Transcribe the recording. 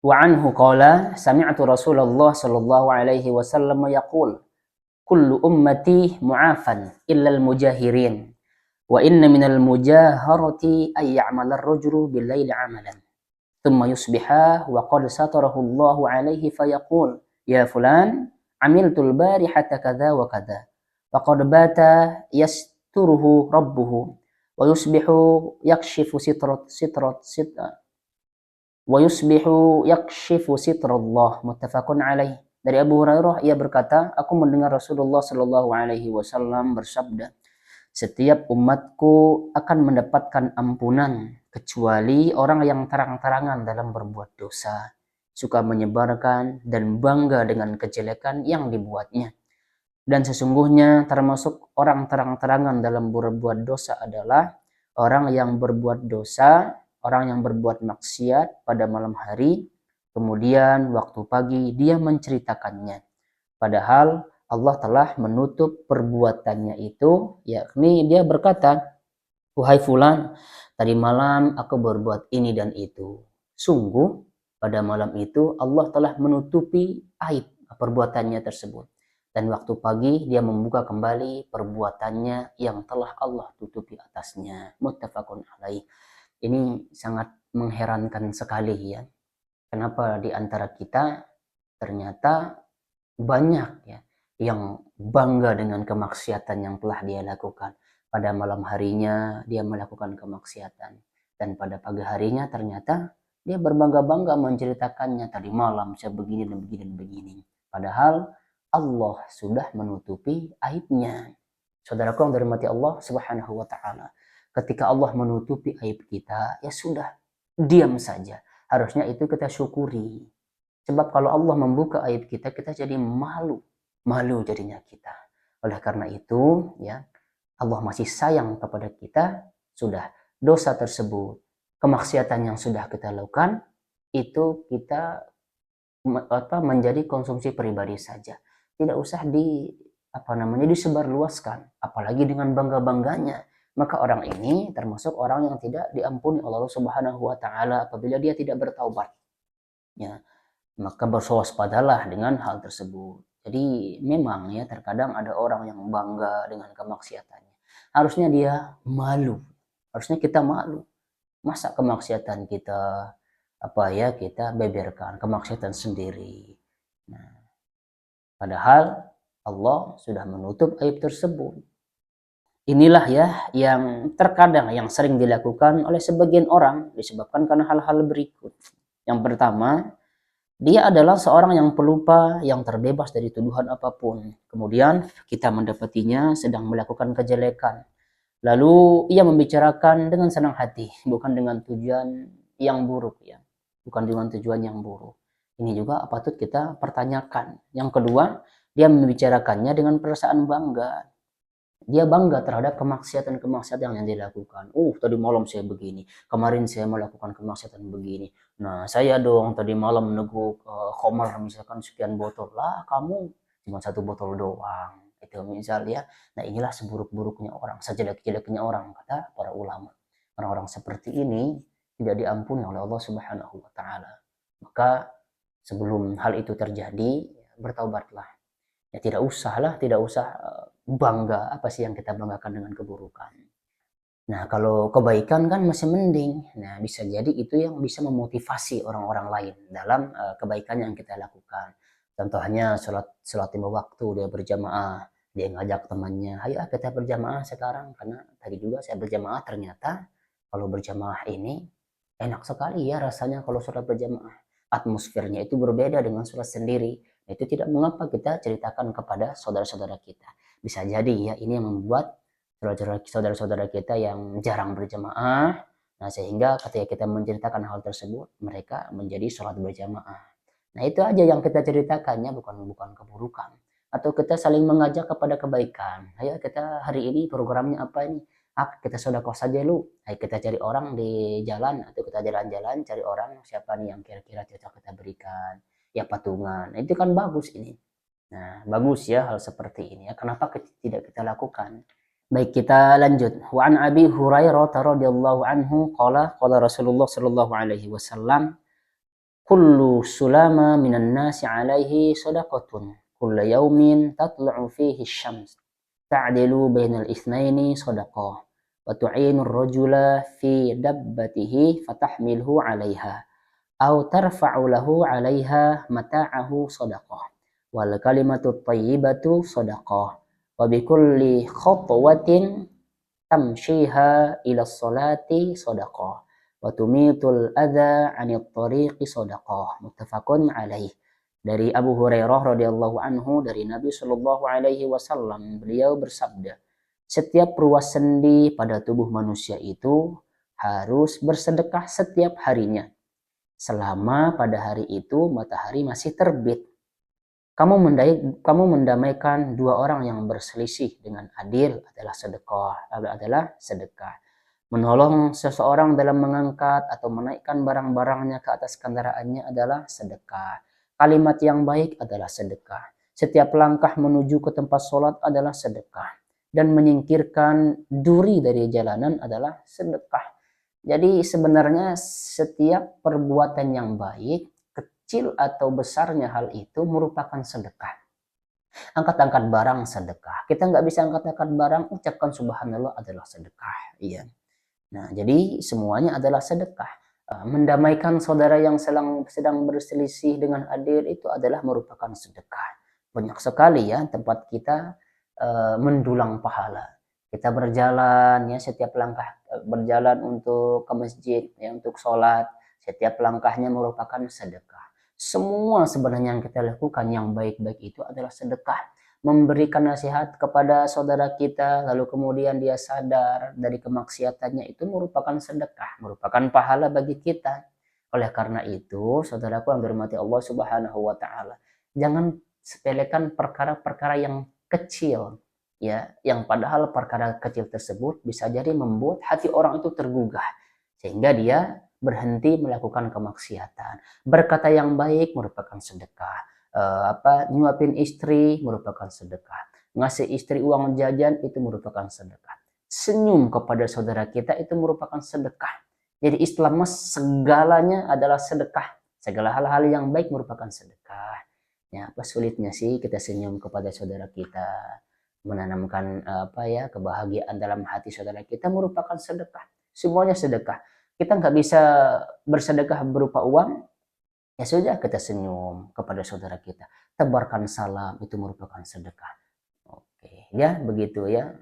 Wa anhu qala sami'tu Rasulullah sallallahu alaihi wasallam yaqul kullu ummati mu'afan illa al-mujahirin wa inna minal mujaharati ay ya'mala ar-rajulu bil-laili 'amalan thumma yusbiha wa qad satarahu Allahu alaihi fayaqul ya fulan amiltul barihata kadza wa kadza wa qad bata yasturuhu rabbuhu wa yusbihu yakshifu wa yusbihu yakshifu sitrallah muttafaqun alaih. Dari Abu Hurairah ia berkata, aku mendengar Rasulullah Shallallahu alaihi wasallam bersabda, setiap umatku akan mendapatkan ampunan kecuali orang yang terang-terangan dalam berbuat dosa, suka menyebarkan dan bangga dengan kejelekan yang dibuatnya. Dan sesungguhnya termasuk orang terang-terangan dalam berbuat dosa adalah orang yang berbuat dosa, orang yang berbuat maksiat pada malam hari, kemudian waktu pagi dia menceritakannya. Padahal Allah telah menutup perbuatannya itu, yakni dia berkata, wahai fulan, tadi malam aku berbuat ini dan itu. Sungguh pada malam itu Allah telah menutupi aib perbuatannya tersebut. Dan waktu pagi dia membuka kembali perbuatannya yang telah Allah tutupi atasnya. Muttafaqun alaih. Ini sangat mengherankan sekali ya. Kenapa di antara kita ternyata banyak ya yang bangga dengan kemaksiatan yang telah dia lakukan. Pada malam harinya dia melakukan kemaksiatan. Dan pada pagi harinya ternyata dia berbangga-bangga menceritakannya. Tadi malam saya begini dan begini dan begini. Padahal Allah sudah menutupi aibnya. Saudaraku yang dirahmati Allah Subhanahu wa taala. Ketika Allah menutupi aib kita, ya sudah, diam saja. Harusnya itu kita syukuri. Sebab kalau Allah membuka aib kita, kita jadi malu. Malu jadinya kita. Oleh karena itu, ya, Allah masih sayang kepada kita. Sudah dosa tersebut, kemaksiatan yang sudah kita lakukan, itu kita menjadi konsumsi pribadi saja. Tidak usah disebarluaskan, apalagi dengan bangga-bangganya. Maka orang ini termasuk orang yang tidak diampuni Allah Subhanahu wa taala apabila dia tidak bertaubat. Ya, maka berwaspadalah dengan hal tersebut. Jadi memang ya terkadang ada orang yang bangga dengan kemaksiatannya. Harusnya dia malu. Harusnya kita malu. Masa kemaksiatan kita kita beberkan kemaksiatan sendiri. Nah, padahal Allah sudah menutup aib tersebut. Inilah ya yang terkadang yang sering dilakukan oleh sebagian orang disebabkan karena hal-hal berikut. Yang pertama, dia adalah seorang yang pelupa, yang terbebas dari tuduhan apapun. Kemudian kita mendapatinya sedang melakukan kejelekan. Lalu ia membicarakan dengan senang hati, bukan dengan tujuan yang buruk ya. Bukan dengan tujuan yang buruk. Ini juga patut kita pertanyakan. Yang kedua, dia membicarakannya dengan perasaan bangga. Dia bangga terhadap kemaksiatan-kemaksiatan yang dilakukan. Tadi malam saya begini, kemarin saya melakukan kemaksiatan begini. Nah, saya dong tadi malam meneguk khamar misalkan sekian botol. Lah, kamu cuma satu botol doang. Itu misal ya. Nah, inilah seburuk-buruknya orang, sejelek-jeleknya orang kata para ulama. Orang-orang seperti ini tidak diampuni oleh Allah Subhanahu wa taala. Maka sebelum hal itu terjadi, bertaubatlah. Ya tidak usah bangga apa sih yang kita banggakan dengan keburukan. Nah, kalau kebaikan kan masih mending. Nah, bisa jadi itu yang bisa memotivasi orang-orang lain dalam kebaikan yang kita lakukan. Contohnya sholat 5 waktu dia berjamaah, dia ngajak temannya, ayo kita berjamaah sekarang karena tadi juga saya berjamaah ternyata kalau berjamaah ini enak sekali ya rasanya kalau sholat berjamaah. Atmosfernya itu berbeda dengan sholat sendiri. Itu tidak mengapa kita ceritakan kepada saudara-saudara kita. Bisa jadi ya ini yang membuat saudara-saudara kita yang jarang berjamaah, nah sehingga ketika kita menceritakan hal tersebut, mereka menjadi sholat berjamaah. Nah itu aja yang kita ceritakannya, bukan keburukan. Atau kita saling mengajak kepada kebaikan. Ayo kita hari ini programnya apa ini? Kita sedekah saja lu. Ayo kita cari orang di jalan atau kita jalan-jalan cari orang siapa nih yang kira-kira cocok kita berikan. Ya patungan. Nah, itu kan bagus ini. Nah, bagus ya hal seperti ini ya. Kenapa tidak kita lakukan? Baik, kita lanjut. Wa an Abi Hurairah radhiyallahu anhu qala Rasulullah sallallahu alaihi wasallam kullu sulama minan nasi alaihi sadaqatun kulla yaumin tatlu'u fihi syams ta'dilu bainal itsnaini sadaqah wa tu'inu ar-rajula fi dabbatihi fatahmilhu 'alaiha aw tarfa'u lahu 'alaiha mata'ahu sadaqah wal kalimatu thayyibatu sadaqah wa bikulli khatwatin tamshiha ila sholati sadaqah wa tumitul adza 'anil tariqi sadaqah muttafaqun alaih. Dari Abu Hurairah radhiyallahu anhu dari Nabi Shallallahu alaihi wasallam, beliau bersabda, setiap ruas sendi pada tubuh manusia itu harus bersedekah setiap harinya selama pada hari itu matahari masih terbit. Kamu mendamaikan dua orang yang berselisih dengan adil adalah sedekah. Menolong seseorang dalam mengangkat atau menaikkan barang-barangnya ke atas kendaraannya adalah sedekah. Kalimat yang baik adalah sedekah. Setiap langkah menuju ke tempat sholat adalah sedekah. Dan menyingkirkan duri dari jalanan adalah sedekah. Jadi sebenarnya setiap perbuatan yang baik, kecil atau besarnya hal itu merupakan sedekah. Angkat-angkat barang sedekah. Kita nggak bisa angkat-angkat barang, ucapkan subhanallah adalah sedekah. Iya. Nah, jadi semuanya adalah sedekah. Mendamaikan saudara yang sedang berselisih dengan adil itu adalah merupakan sedekah. Banyak sekali ya tempat kita mendulang pahala. Kita berjalan ya, setiap langkah berjalan untuk ke masjid ya, untuk sholat, setiap langkahnya merupakan sedekah. Semua sebenarnya yang kita lakukan yang baik-baik itu adalah sedekah. Memberikan nasihat kepada saudara kita lalu kemudian dia sadar dari kemaksiatannya itu merupakan sedekah, merupakan pahala bagi kita. Oleh karena itu, saudaraku yang dirahmati Allah Subhanahu wa taala, jangan sepelekan perkara-perkara yang kecil ya, yang padahal perkara kecil tersebut bisa jadi membuat hati orang itu tergugah sehingga dia berhenti melakukan kemaksiatan. Berkata yang baik merupakan sedekah. Nyuapin istri merupakan sedekah. Ngasih istri uang jajan itu merupakan sedekah. Senyum kepada saudara kita itu merupakan sedekah. Jadi Islam segalanya adalah sedekah. Segala hal-hal yang baik merupakan sedekah. Ya, apa sulitnya sih kita senyum kepada saudara kita, menanamkan kebahagiaan dalam hati saudara kita merupakan sedekah. Semuanya sedekah. Kita nggak bisa bersedekah berupa uang, ya sudah kita senyum kepada saudara kita. Tebarkan salam itu merupakan sedekah. Oke, ya begitu ya.